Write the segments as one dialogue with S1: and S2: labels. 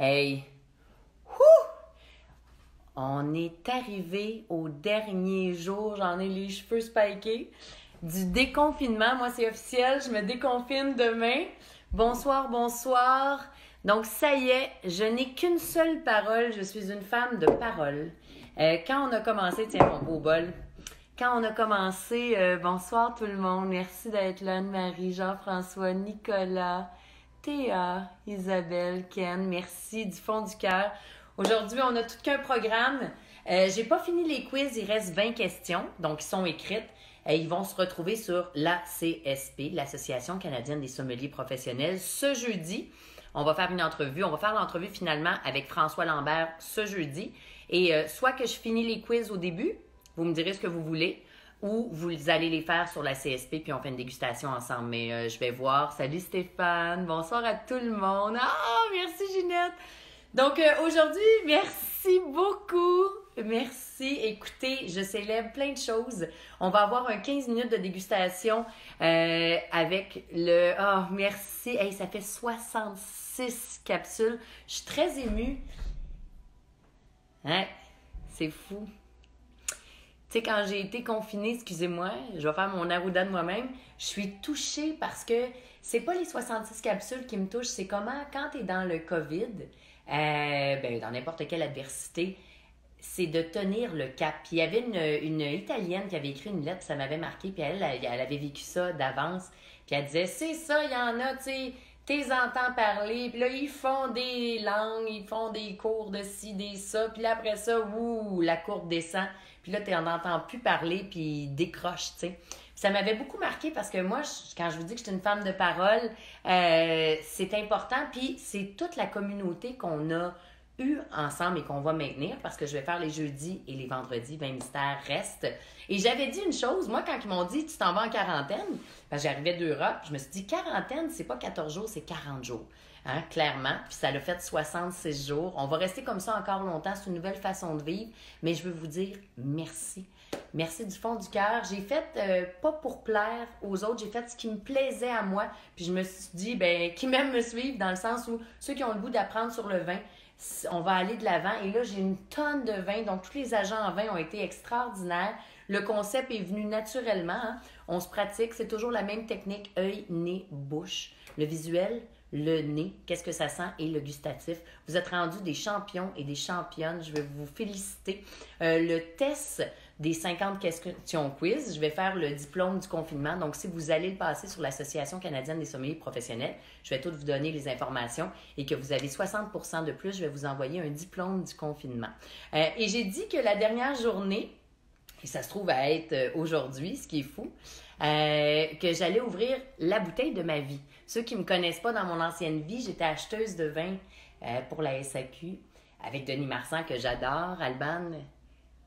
S1: Hey! On est arrivé au dernier jour, j'en ai les cheveux spikés, du déconfinement. Moi, c'est officiel, je me déconfine demain. Bonsoir, bonsoir. Donc, ça y est, je n'ai qu'une seule parole, je suis une femme de parole. Quand on a commencé, tiens, mon beau bol. Quand on a commencé, bonsoir tout le monde, merci d'être là, Anne-Marie, Jean-François, Nicolas, Théa, Isabelle, Ken, merci du fond du cœur. Aujourd'hui, on a tout qu'un programme. J'ai pas fini les quiz, il reste 20 questions, donc ils sont écrites. Ils vont se retrouver sur l'ACSP, l'Association canadienne des sommeliers professionnels, ce jeudi. On va faire une entrevue. On va faire l'entrevue finalement avec François Lambert ce jeudi. Et soit que je finis les quiz au début, vous me direz ce que vous voulez, ou vous allez les faire sur la CSP puis on fait une dégustation ensemble. Mais je vais voir. Salut Stéphane, bonsoir à tout le monde. Ah, merci Ginette. Donc aujourd'hui, merci beaucoup. Merci. Écoutez, je célèbre plein de choses. On va avoir un 15 minutes de dégustation avec le... Ah, merci. Hey, ça fait 66 capsules. Je suis très émue. Hein? C'est fou. Tu sais, quand j'ai été confinée, excusez-moi, je vais faire mon arruda de moi-même, je suis touchée parce que c'est pas les 66 capsules qui me touchent, c'est comment, quand tu es dans le COVID, dans n'importe quelle adversité, c'est de tenir le cap. Puis il y avait une Italienne qui avait écrit une lettre, ça m'avait marqué, puis elle avait vécu ça d'avance. Puis elle disait, c'est ça, il y en a, tu sais, t'es entends parler, puis là, ils font des langues, ils font des cours de ci, des ça, puis là, après ça, la courbe descend, puis là, t'en entends plus parler, puis ils décrochent, tu sais. Ça m'avait beaucoup marqué parce que moi, quand je vous dis que je suis une femme de parole, c'est important, puis c'est toute la communauté qu'on a eu ensemble et qu'on va maintenir parce que je vais faire les jeudis et les vendredis, 20 mystères restent. Et j'avais dit une chose, moi, quand ils m'ont dit « tu t'en vas en quarantaine », parce que j'arrivais d'Europe, je me suis dit « quarantaine, c'est pas 14 jours, c'est 40 jours ». Hein, clairement, puis ça l'a fait 66 jours. On va rester comme ça encore longtemps, c'est une nouvelle façon de vivre, mais je veux vous dire merci. Merci du fond du cœur. J'ai fait, pas pour plaire aux autres, j'ai fait ce qui me plaisait à moi, puis je me suis dit, qui m'aiment me suivre dans le sens où ceux qui ont le goût d'apprendre sur le vin, on va aller de l'avant. Et là, j'ai une tonne de vin, donc tous les agents en vin ont été extraordinaires. Le concept est venu naturellement. Hein? On se pratique, c'est toujours la même technique, œil, nez, bouche. Le visuel, le nez, qu'est-ce que ça sent, et le gustatif. Vous êtes rendus des champions et des championnes. Je vais vous féliciter. Le test des 50 questions quiz, je vais faire le diplôme du confinement. Donc, si vous allez le passer sur l'Association canadienne des sommeliers professionnels, je vais tout vous donner les informations et que vous avez 60% de plus, je vais vous envoyer un diplôme du confinement. Et j'ai dit que la dernière journée, et ça se trouve à être aujourd'hui, ce qui est fou, que j'allais ouvrir la bouteille de ma vie. Ceux qui ne me connaissent pas dans mon ancienne vie, j'étais acheteuse de vin pour la SAQ avec Denis Marsan, que j'adore, Alban.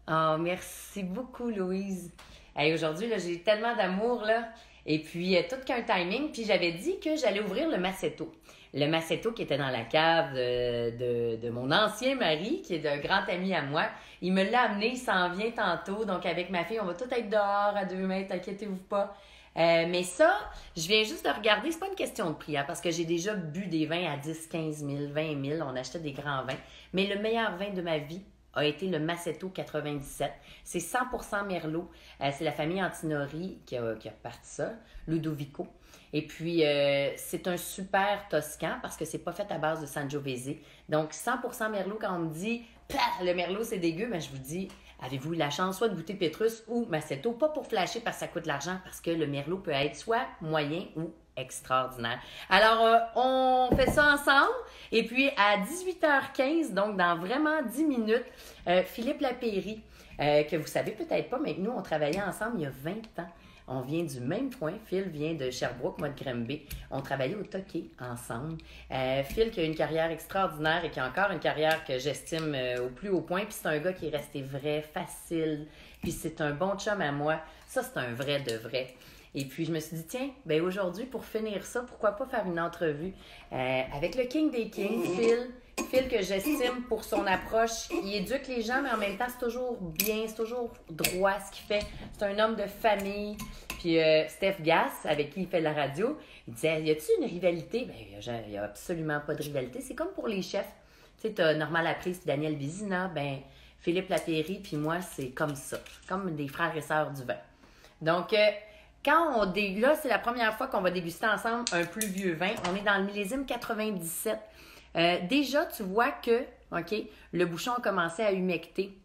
S1: Oh, merci beaucoup, Louise. Hey, aujourd'hui, là, j'ai tellement d'amour, là. Et puis, tout qu'un timing. Puis, j'avais dit que j'allais ouvrir le Massetto. Le Massetto qui était dans la cave de mon ancien mari, qui est un grand ami à moi. Il me l'a amené, il s'en vient tantôt. Donc, avec ma fille, on va tout être dehors à 2 mètres, inquiétez-vous pas. Mais ça, je viens juste de regarder, c'est pas une question de prix, hein, parce que j'ai déjà bu des vins à 10, 15 000, 20 000. On achetait des grands vins. Mais le meilleur vin de ma vie a été le Massetto 97. C'est 100% Merlot. C'est la famille Antinori qui a parti ça, Ludovico. Et puis, c'est un super toscan parce que c'est pas fait à base de Sangiovese. Donc, 100% Merlot, quand on me dit « le Merlot, c'est dégueu », je vous dis, avez-vous eu la chance soit de goûter Pétrus ou Massetto? Pas pour flasher parce que ça coûte de l'argent, parce que le Merlot peut être soit moyen ou extraordinaire. Alors, on fait ça ensemble. Et puis, à 18h15, donc dans vraiment 10 minutes, Philippe Lapéry, que vous savez peut-être pas, mais nous, on travaillait ensemble il y a 20 ans. On vient du même coin. Phil vient de Sherbrooke, moi de Granby. On travaillait au Toqué ensemble. Phil qui a une carrière extraordinaire et qui a encore une carrière que j'estime au plus haut point. Puis c'est un gars qui est resté vrai, facile. Puis c'est un bon chum à moi. Ça, c'est un vrai de vrai. Et puis, je me suis dit, tiens, aujourd'hui, pour finir ça, pourquoi pas faire une entrevue avec le King des Kings, Phil. Phil, que j'estime pour son approche. Il éduque les gens, mais en même temps, c'est toujours bien, c'est toujours droit ce qu'il fait. C'est un homme de famille. Puis Steph Gass, avec qui il fait de la radio, il disait, y a-t-il une rivalité? Il n'y a absolument pas de rivalité. C'est comme pour les chefs. Tu sais, t'as Normand Laprise puis Daniel Vézina, ben Philippe Lapéry puis moi, c'est comme ça. Comme des frères et sœurs du vin. Donc, là, c'est la première fois qu'on va déguster ensemble un plus vieux vin. On est dans le millésime 97. Déjà, tu vois que, OK, le bouchon a commencé à humecter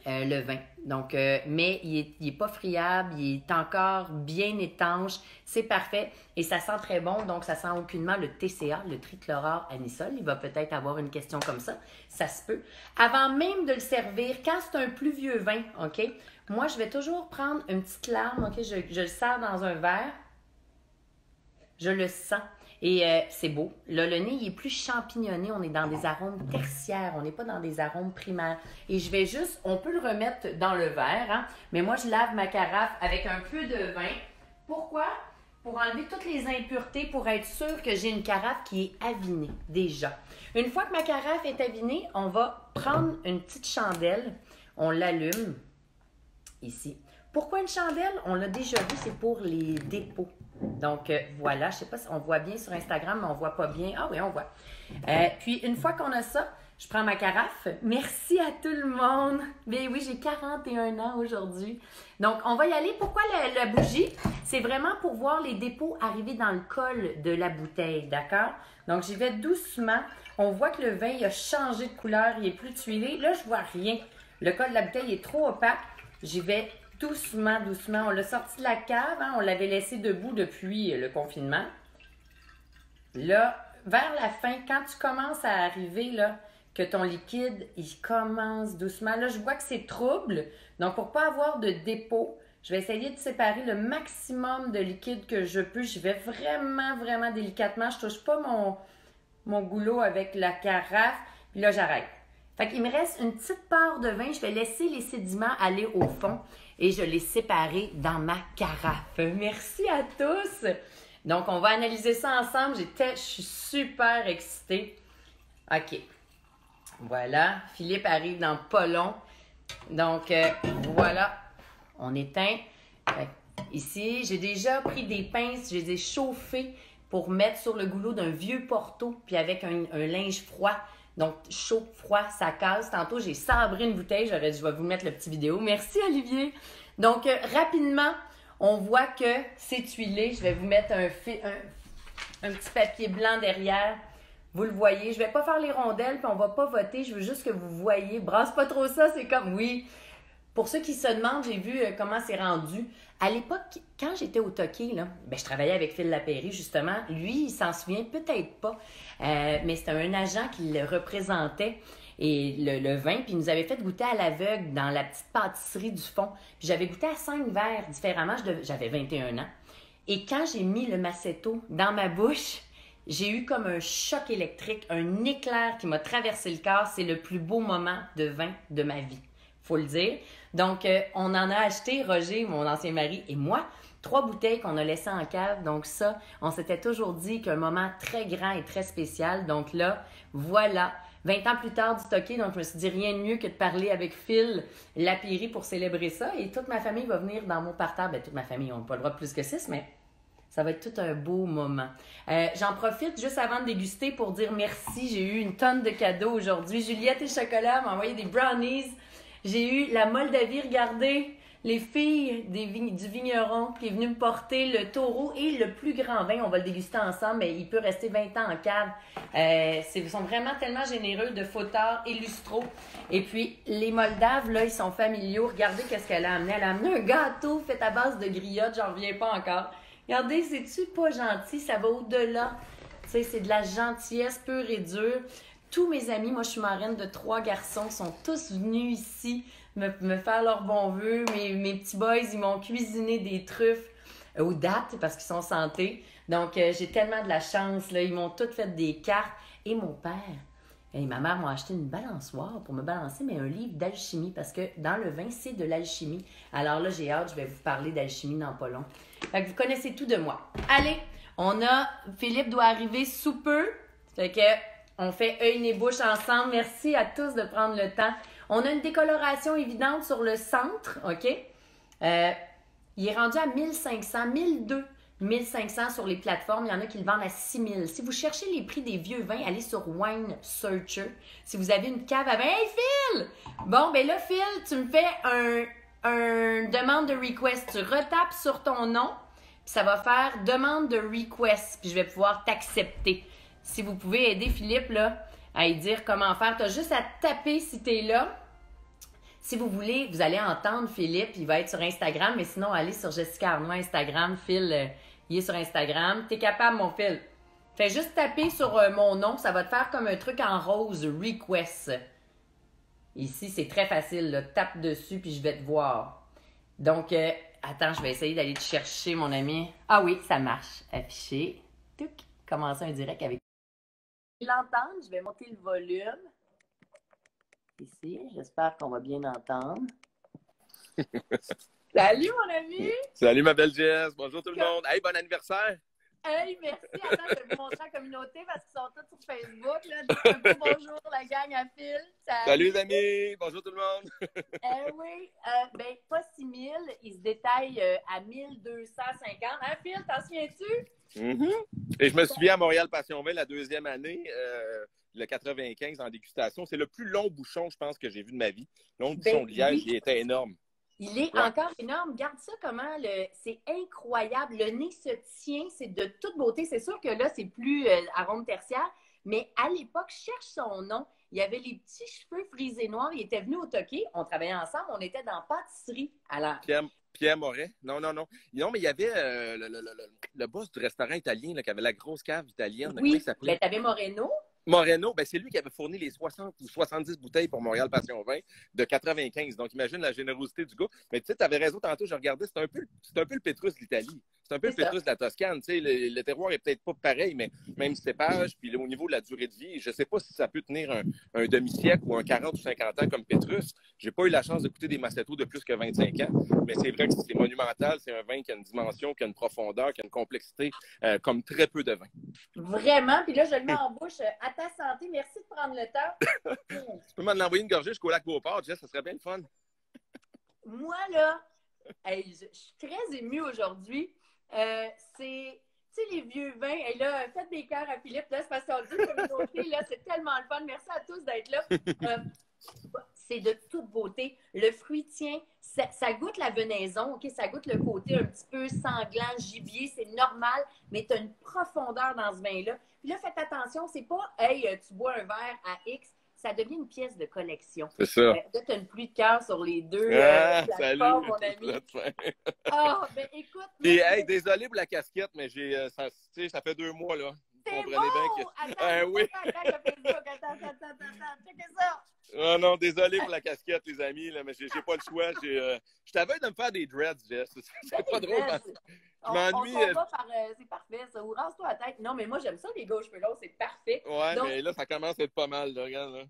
S1: le vin. Donc, mais il est pas friable, il est encore bien étanche, c'est parfait et ça sent très bon, donc ça sent aucunement le TCA, le trichloroanisole. Il va peut-être avoir une question comme ça se peut. Avant même de le servir, quand c'est un plus vieux vin, OK, moi je vais toujours prendre une petite larme, OK, je le sers dans un verre, je le sens. Et c'est beau. Là, le nez, il est plus champignonné. On est dans des arômes tertiaires. On n'est pas dans des arômes primaires. Et je vais juste, on peut le remettre dans le verre, hein, mais moi, je lave ma carafe avec un peu de vin. Pourquoi? Pour enlever toutes les impuretés, pour être sûr que j'ai une carafe qui est avinée, déjà. Une fois que ma carafe est avinée, on va prendre une petite chandelle. On l'allume, ici. Pourquoi une chandelle? On l'a déjà vu, c'est pour les dépôts. Donc, voilà, je ne sais pas si on voit bien sur Instagram, mais on ne voit pas bien. Ah oui, on voit. Puis, une fois qu'on a ça, je prends ma carafe. Merci à tout le monde. Bien oui, j'ai 41 ans aujourd'hui. Donc, on va y aller. Pourquoi la bougie? C'est vraiment pour voir les dépôts arriver dans le col de la bouteille, d'accord? Donc, j'y vais doucement. On voit que le vin il a changé de couleur, il est plus tuilé. Là, je vois rien. Le col de la bouteille est trop opaque. J'y vais doucement, doucement. On l'a sorti de la cave, hein? On l'avait laissé debout depuis le confinement. Là, vers la fin, quand tu commences à arriver, là, que ton liquide, il commence doucement. Là, je vois que c'est trouble. Donc, pour ne pas avoir de dépôt, je vais essayer de séparer le maximum de liquide que je peux. Je vais vraiment, vraiment délicatement. Je ne touche pas mon goulot avec la carafe. Puis là, j'arrête. Fait qu'il me reste une petite part de vin. Je vais laisser les sédiments aller au fond et je les séparer dans ma carafe. Merci à tous! Donc, on va analyser ça ensemble. Je suis super excitée. OK. Voilà. Philippe arrive dans pas long. Donc, voilà. On éteint. Ici, j'ai déjà pris des pinces. Je les ai chauffées pour mettre sur le goulot d'un vieux Porto puis avec un linge froid. Donc, chaud, froid, ça casse. Tantôt, j'ai sabré une bouteille. Je vais vous mettre le petit vidéo. Merci, Olivier. Donc, rapidement, on voit que c'est tuilé. Je vais vous mettre un petit papier blanc derrière. Vous le voyez. Je ne vais pas faire les rondelles, puis on ne va pas voter. Je veux juste que vous voyez. Brasse pas trop ça, c'est comme oui. Pour ceux qui se demandent, j'ai vu comment c'est rendu. À l'époque, quand j'étais au Toqué, là, je travaillais avec Phil Lapéry, justement. Lui, il s'en souvient peut-être pas, mais c'était un agent qui le représentait, et le vin, puis il nous avait fait goûter à l'aveugle dans la petite pâtisserie du fond. Puis j'avais goûté à 5 verres différemment. J'avais 21 ans. Et quand j'ai mis le Massetto dans ma bouche, j'ai eu comme un choc électrique, un éclair qui m'a traversé le corps. C'est le plus beau moment de vin de ma vie, faut le dire. Donc, on en a acheté, Roger, mon ancien mari, et moi, 3 bouteilles qu'on a laissées en cave. Donc ça, on s'était toujours dit qu'un moment très grand et très spécial. Donc là, voilà, 20 ans plus tard du Toqué, donc je me suis dit rien de mieux que de parler avec Phil Lapéry pour célébrer ça. Et toute ma famille va venir dans mon parterre. Bien, toute ma famille, on n'a pas le droit de plus que 6, mais ça va être tout un beau moment. J'en profite juste avant de déguster pour dire merci. J'ai eu une tonne de cadeaux aujourd'hui. Juliette et Chocolat m'ont envoyé des brownies. J'ai eu la Moldavie, regardez, les filles du vigneron qui est venu me porter le taureau et le plus grand vin. On va le déguster ensemble, mais il peut rester 20 ans en cave. Ils sont vraiment tellement généreux de Fotard et Lustro. Et puis, les Moldaves, là, ils sont familiaux. Regardez qu'est-ce qu'elle a amené. Elle a amené un gâteau fait à base de griotte. J'en reviens pas encore. Regardez, c'est-tu pas gentil? Ça va au-delà. Tu sais, c'est de la gentillesse pure et dure. Tous mes amis, moi je suis marraine de 3 garçons, sont tous venus ici me faire leurs bons vœux. Mes petits boys, ils m'ont cuisiné des truffes aux dates parce qu'ils sont santé. Donc j'ai tellement de la chance, là. Ils m'ont toutes fait des cartes. Et mon père et ma mère m'ont acheté une balançoire pour me balancer, mais un livre d'alchimie parce que dans le vin, c'est de l'alchimie. Alors là, j'ai hâte, je vais vous parler d'alchimie dans pas long. Fait que vous connaissez tout de moi. Allez, Philippe doit arriver sous peu. Fait que on fait œil, nez, bouche ensemble. Merci à tous de prendre le temps. On a une décoloration évidente sur le centre, OK? Il est rendu à 1500, 1200, 1500 sur les plateformes. Il y en a qui le vendent à 6000. Si vous cherchez les prix des vieux vins, allez sur Wine Searcher. Si vous avez une cave à vin, hey Phil! Bon, ben là, Phil, tu me fais un demande de request. Tu retapes sur ton nom, puis ça va faire demande de request, puis je vais pouvoir t'accepter. Si vous pouvez aider Philippe là, à lui dire comment faire, tu as juste à taper si tu es là. Si vous voulez, vous allez entendre Philippe, il va être sur Instagram, mais sinon, allez sur Jessica Arnois Instagram. Phil, il est sur Instagram. T'es capable, mon Phil. Fais juste taper sur mon nom, ça va te faire comme un truc en rose, request. Ici, c'est très facile, là. Tape dessus, puis je vais te voir. Donc, attends, je vais essayer d'aller te chercher, mon ami. Ah oui, ça marche. Afficher. Touc. Commencer un direct avec... L'entendre, je vais monter le volume. Ici, j'espère qu'on va bien entendre. Salut, mon ami!
S2: Salut, ma belle Jess! Bonjour tout le monde! Hey, bon anniversaire!
S1: Hey, merci! Attends, je vais vous montrer la communauté parce qu'ils sont tous sur Facebook. Là. Dites un peu bonjour, la gang à Phil.
S2: Salut, les amis! Bonjour tout le monde!
S1: Oui, ben pas 6000, ils se détaillent à 1250. Hein, Phil, t'en souviens-tu?
S2: Et je me souviens à Montréal Passionville, la deuxième année, le 95 en dégustation. C'est le plus long bouchon, je pense, que j'ai vu de ma vie. Long bouchon de liège,
S1: oui.
S2: il était énorme.
S1: Il est encore énorme. Regarde ça comment c'est incroyable. Le nez se tient, c'est de toute beauté. C'est sûr que là, c'est plus arôme tertiaire, mais à l'époque, cherche son nom. Il y avait les petits cheveux frisés noirs. Il était venu au Toqué. On travaillait ensemble. On était dans pâtisserie. Alors...
S2: Pierre Moret? Non, non, non. Non, mais il y avait le boss du restaurant italien là, qui avait la grosse cave italienne.
S1: Oui,
S2: mais
S1: tu avais Moreno.
S2: Moreno, ben c'est lui qui avait fourni les 60 ou 70 bouteilles pour Montréal Passion Vin de 95. Donc, imagine la générosité du gars. Mais tu sais, tu avais raison tantôt, je regardais, c'est un peu le Pétrus de l'Italie. C'est un peu le Pétrus de la Toscane. Tu sais, le terroir est peut-être pas pareil, mais même cépage, puis au niveau de la durée de vie, je sais pas si ça peut tenir un demi-siècle ou un 40 ou 50 ans comme Pétrus. J'ai pas eu la chance de goûter des Massetto de plus que 25 ans, mais c'est vrai que c'est monumental. C'est un vin qui a une dimension, qui a une profondeur, qui a une complexité, comme très peu de vin.
S1: Vraiment. Puis là, je le mets en bouche à ta santé. Merci de prendre le temps.
S2: Tu peux m'en envoyer une gorgée jusqu'au lac Beauport, Jess, ça serait bien le fun.
S1: Moi, là, hey, je suis très émue aujourd'hui. C'est, tu sais, les vieux vins. Et là, faites des cœurs à Philippe. Là, c'est parce qu'on dit communauté. Là, c'est tellement le fun. Merci à tous d'être là. C'est de toute beauté. Le fruit tient. Ça goûte la venaison, OK? Ça goûte le côté un petit peu sanglant, gibier. C'est normal, mais tu as une profondeur dans ce vin-là. Puis là, faites attention, c'est pas, hey, tu bois un verre à X. Ça devient une pièce de collection.
S2: C'est ça.
S1: Là, tu as une pluie de cœur sur les deux plateformes, mon ami. Ah, ben écoute.
S2: Et, hey, désolé pour la casquette, mais ça fait 2 mois, là.
S1: C'est bon!
S2: Attends, oui.
S1: Attends, checkez ça!
S2: Oh non, désolé pour la casquette, les amis, là, mais j'ai pas le choix. Je t'avais de me faire des dreads, Jess. C'est pas drôle. Je m'ennuie.
S1: C'est parfait, ça. Ou rase-toi la tête. Non, mais moi, j'aime ça, les gars aux cheveux longs, c'est parfait.
S2: Ouais, donc, mais là, ça commence à être pas mal, là, regarde, là.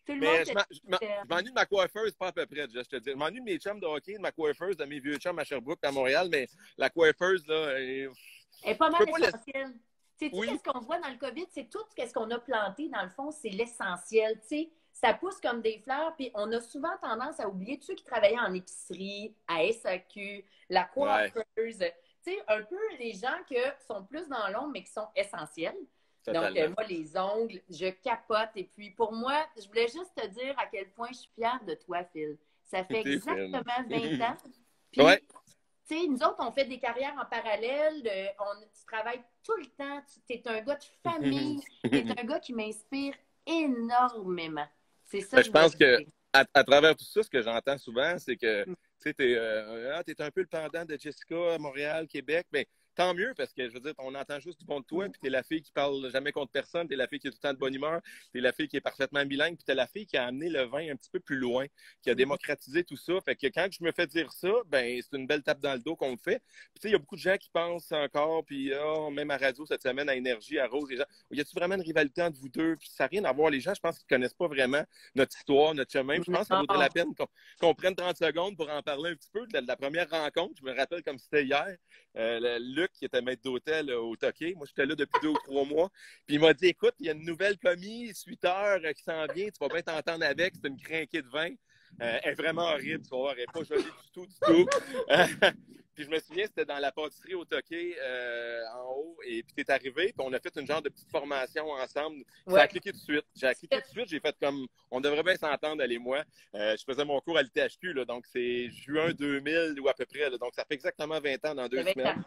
S1: Tout le
S2: mais
S1: monde
S2: je m'ennuie de ma coiffeuse, pas à peu près, je te dis. Je m'ennuie de mes chums de hockey, de ma coiffeuse, de mes vieux chums à Sherbrooke, à Montréal, mais la coiffeuse, là,
S1: elle est pas mal essentielle. Tu sais, qu'est-ce qu'on voit dans le COVID? C'est tout ce qu'on a planté, dans le fond, c'est l'essentiel. Tu sais, ça pousse comme des fleurs, puis on a souvent tendance à oublier tous ceux qui travaillaient en épicerie, à SAQ, la coiffeuse. Ouais. Tu sais, un peu les gens qui sont plus dans l'ombre, mais qui sont essentiels. Totalement. Donc, moi, les ongles, je capote. Et puis, pour moi, je voulais juste te dire à quel point je suis fière de toi, Phil. Ça fait exactement 20 ans. Puis,
S2: ouais.
S1: Tu sais, nous autres, on fait des carrières en parallèle. Tu travailles tout le temps. Tu es un gars de famille. Tu es un gars qui m'inspire énormément. C'est ça.
S2: Je pense que à travers tout ça, ce que j'entends souvent, c'est que tu es un peu le pendant de Jessica à Montréal, Québec. Mais tant mieux, parce que, je veux dire, on entend juste du bon de toi, puis t'es la fille qui parle jamais contre personne, t'es la fille qui a tout le temps de bonne humeur, t'es la fille qui est parfaitement bilingue, puis t'es la fille qui a amené le vin un petit peu plus loin, qui a démocratisé tout ça. Fait que quand je me fais dire ça, ben c'est une belle tape dans le dos qu'on me fait. Puis tu sais, il y a beaucoup de gens qui pensent encore, puis même à radio cette semaine, à Énergie, à Rose, les gens, y a-tu vraiment une rivalité entre vous deux? Puis ça n'a rien à voir. Les gens, je pense qu'ils connaissent pas vraiment notre histoire, notre chemin. Je pense que ça vaudrait la peine qu'on prenne 30 secondes pour en parler un petit peu de la première rencontre. Je me rappelle comme c'était hier. Luc, qui était maître d'hôtel au Toqué. Moi, j'étais là depuis 2 ou 3 mois. Puis il m'a dit, écoute, il y a une nouvelle commis, 8 heures, qui s'en vient. Tu vas bien t'entendre avec. C'est une crinquée de vin. Elle est vraiment horrible, tu vas voir, elle n'est pas jolie du tout, du tout. Puis je me souviens, c'était dans la pâtisserie au Toqué en haut, et puis t'es arrivé, puis on a fait une genre de petite formation ensemble. Ça a cliqué tout de suite. J'ai cliqué tout de suite, j'ai fait comme, on devrait bien s'entendre, elle et moi. Je faisais mon cours à l'ITHQ, là, donc c'est juin 2000 ou à peu près, là, donc ça fait exactement 20 ans dans 2 semaines.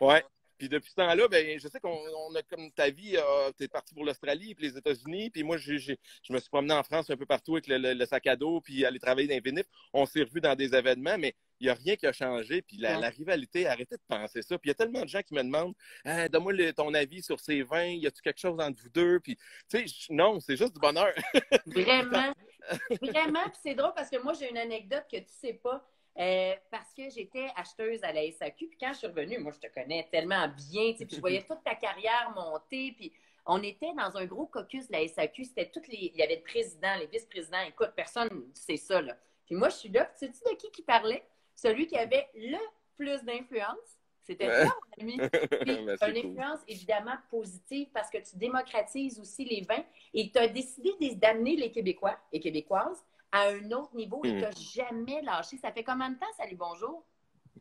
S2: Ouais. Puis depuis ce temps-là, ben, je sais qu'on a comme ta vie, t'es parti pour l'Australie puis les États-Unis, puis moi, je me suis promené en France un peu partout avec le sac à dos, puis aller travailler dans les vinifs. On s'est revus dans des événements, mais il n'y a rien qui a changé. Puis la rivalité, arrêtez de penser ça. Puis il y a tellement de gens qui me demandent donne-moi ton avis sur ces vins, y a-tu quelque chose entre vous deux? Puis, tu sais, non, c'est juste du bonheur.
S1: Vraiment. Vraiment. Puis c'est drôle parce que moi, j'ai une anecdote que tu sais pas. Parce que j'étais acheteuse à la SAQ, puis quand je suis revenue, moi, je te connais tellement bien, puis je voyais toute ta carrière monter, puis on était dans un gros caucus de la SAQ, c'était il y avait le président, les vice-présidents, écoute, personne ne sait ça, là. Puis moi, je suis là, puis sais-tu de qui parlait? Celui qui avait le plus d'influence, c'était toi, mon ami. Puis une influence évidemment positive parce que tu démocratises aussi les vins et tu as décidé d'amener les Québécois et Québécoises à un autre niveau et tu n'as jamais lâché. Ça fait combien de temps, Salut Bonjour?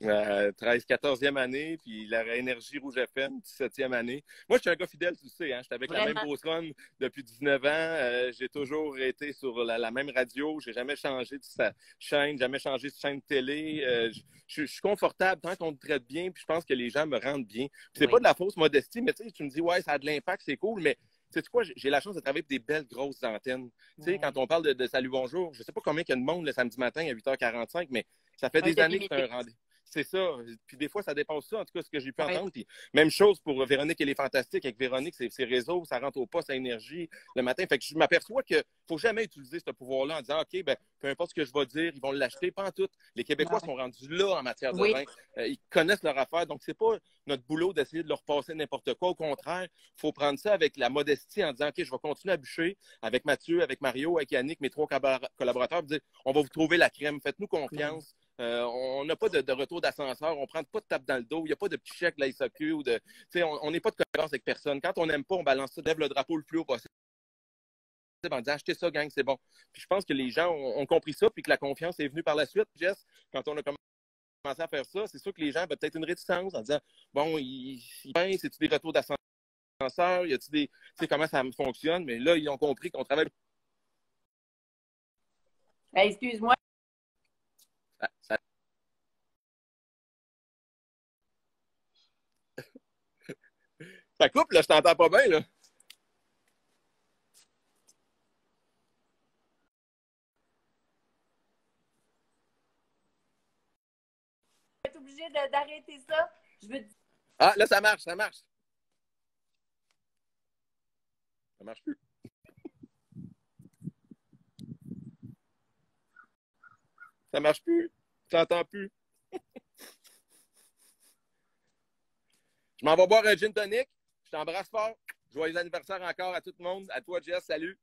S2: 13, 14e année, puis la Énergie Rouge FM, 17e année. Moi, je suis un gars fidèle, tu sais, hein? J'étais avec la même Beauce Run depuis 19 ans. J'ai toujours été sur la même radio. J'ai jamais changé de chaîne, jamais changé de chaîne de télé. Je suis confortable tant qu'on me traite bien, puis je pense que les gens me rendent bien. C'est pas de la fausse modestie, mais tu me dis, ouais, ça a de l'impact, c'est cool, mais tu sais quoi, j'ai la chance de travailler pour des belles grosses antennes. Tu sais, quand on parle de Salut Bonjour, je sais pas combien il y a de monde le samedi matin à 8h45, mais ça fait des années que c'est un rendez-vous. C'est ça. Puis des fois, ça dépasse ça, en tout cas, ce que j'ai pu entendre. Puis même chose pour Véronique, elle est fantastique. Avec Véronique, ses réseaux, ça rentre au poste à énergie le matin. Fait que je m'aperçois qu'il ne faut jamais utiliser ce pouvoir-là en disant, OK, ben, peu importe ce que je vais dire, ils vont l'acheter. Pas en tout. Les Québécois sont rendus là en matière de vin. Ils connaissent leur affaire. Donc, c'est pas notre boulot d'essayer de leur passer n'importe quoi. Au contraire, il faut prendre ça avec la modestie en disant, OK, je vais continuer à bûcher avec Mathieu, avec Mario, avec Yannick, mes 3 collaborateurs, dire, on va vous trouver la crème. Faites-nous confiance. On n'a pas de retour d'ascenseur, on ne prend pas de tape dans le dos, il n'y a pas de petit chèque de la SAQ ou de. On n'est pas de concurrence avec personne. Quand on n'aime pas, on balance ça, lève le drapeau le plus haut possible en disant achetez ça, gang, c'est bon. Puis je pense que les gens ont compris ça, puis que la confiance est venue par la suite. Jess, quand on a commencé à faire ça, c'est sûr que les gens avaient peut-être une réticence en disant bon, c'est-tu des retours d'ascenseur, y a-tu des. Tu sais comment ça fonctionne, mais là, ils ont compris qu'on travaille.
S1: Excuse-moi.
S2: Ça coupe, là, je t'entends pas bien, là.
S1: Je vais être obligée d'arrêter ça.
S2: Ah, là, ça marche, ça marche. Ça marche plus. Ça marche plus. Je t'entends plus. Je m'en vais boire un gin tonic. Je t'embrasse fort. Joyeux anniversaire encore à tout le monde. À toi, Jess. Salut.